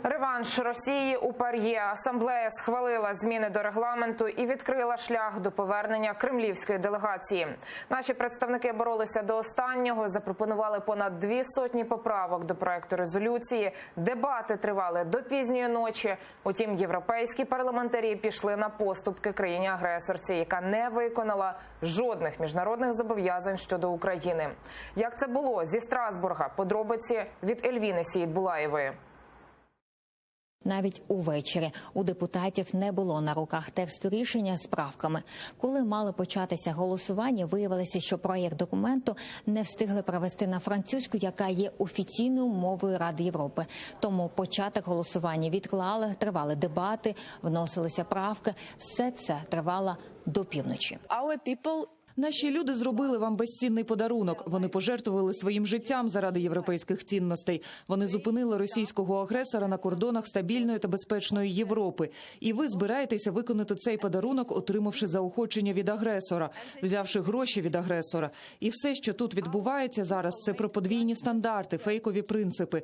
Реванш Росії у ПАРЄ. Асамблея схвалила зміни до регламенту і відкрила шлях до повернення кремлівської делегації. Наші представники боролися до останнього, запропонували понад 200 поправок до проекту резолюції. Дебати тривали до пізньої ночі. Утім, європейські парламентарі пішли на поступки країні-агресорці, яка не виконала жодних міжнародних зобов'язань щодо України. Як це було зі Страсбурга? Подробиці від Ельвіни Сіїдбулаєвої. Навіть увечері у депутатів не було на руках тексту рішення з правками. Коли мали початися голосування, виявилося, що проєкт документу не встигли провести на французьку, яка є офіційною мовою Ради Європи. Тому початок голосування відклали, тривали дебати, вносилися правки. Все це тривало до півночі. Наші люди зробили вам безцінний подарунок. Вони пожертвували своїм життям заради європейських цінностей. Вони зупинили російського агресора на кордонах стабільної та безпечної Європи. І ви збираєтеся виконати цей подарунок, отримавши заохочення від агресора, взявши гроші від агресора. І все, що тут відбувається зараз, це про подвійні стандарти, фейкові принципи.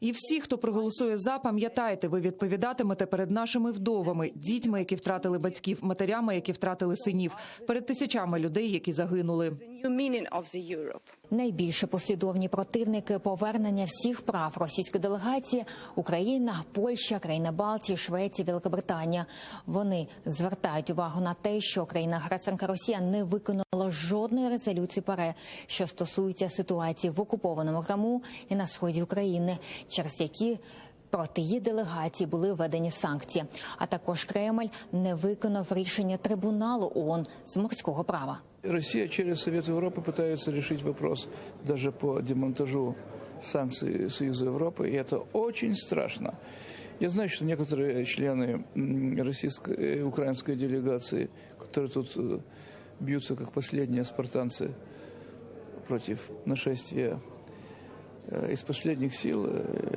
І всі, хто проголосує «за», пам'ятайте, ви відповідатимете перед нашими вдовами, дітьми, які втратили батьків, матерями, які втратили синів, перед тисячами людей, які загинули. Найбільше послідовні противники повернення всіх прав російської делегації – Україна, Польща, країни Балтії, Швеція, Великобританія. Вони звертають увагу на те, що країна-агресорка Росія не виконала жодної резолюції ПАРЄ, що стосується ситуації в окупованому Криму і на сході України, через які проти її делегації були введені санкції. А також Кремль не виконав рішення трибуналу ООН з морського права. Россия через Совет Европы пытается решить вопрос даже по демонтажу санкций Союза Европы, и это очень страшно. Я знаю, что некоторые члены российской и украинской делегации, которые тут бьются как последние спартанцы против нашествия, із останніх сил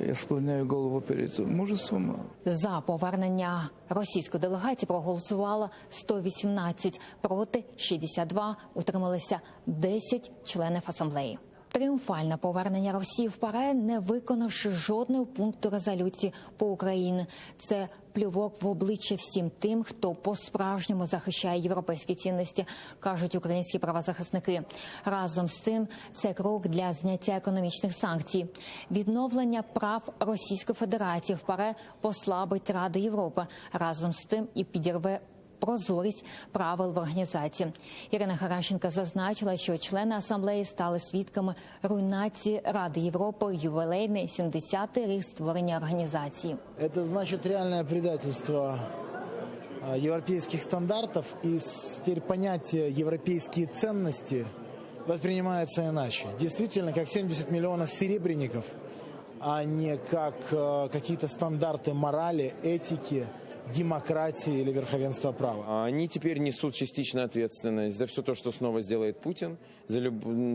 я склоняю голову перед мужеством. За повернення російської делегації проголосувало 118, проти 62, утрималися 10 членів асамблеї. Тріумфальне повернення Росії в ПАРЄ, не виконавши жодного пункту резолюції по Україні. Це плювок в обличчя всім тим, хто по-справжньому захищає європейські цінності, кажуть українські правозахисники. Разом з цим це крок для зняття економічних санкцій. Відновлення прав Російської Федерації в ПАРЄ послабить Раду Європи. Разом з тим і підірве прозорість правил в організації. Ірина Геращенко зазначила, що члени асамблеї стали свідками руйнації Ради Європи, ювілейний 70-й рік створення організації. Це значить реальне предательство європейських стандартів, і тепер поняття європейські цінності воспринимается иначе. Действительно, как 70 миллионов серебряников, а не как какие-то стандарты морали, этики, демократии или верховенства права. Они теперь несут частичную ответственность за все то, что снова сделает Путин, за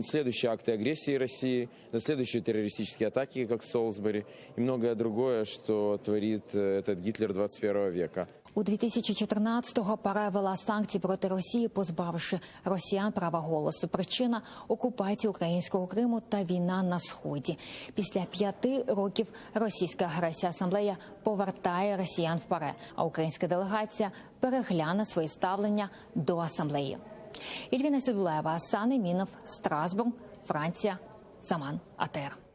следующие акты агрессии России, за следующие террористические атаки, как в Солсбери, и многое другое, что творит этот Гитлер 21 века. У 2014-го ПАРЄ ввела санкції проти Росії, позбавивши росіян права голосу. Причина – окупація українського Криму та війна на Сході. Після 5 років російська агресія асамблея повертає росіян в ПАРЄ, а українська делегація перегляне своє ставлення до асамблеї. Ельвіна Сіїдбулаєва, Асан Емінов, Страсбург, Франція, Заман, АТР.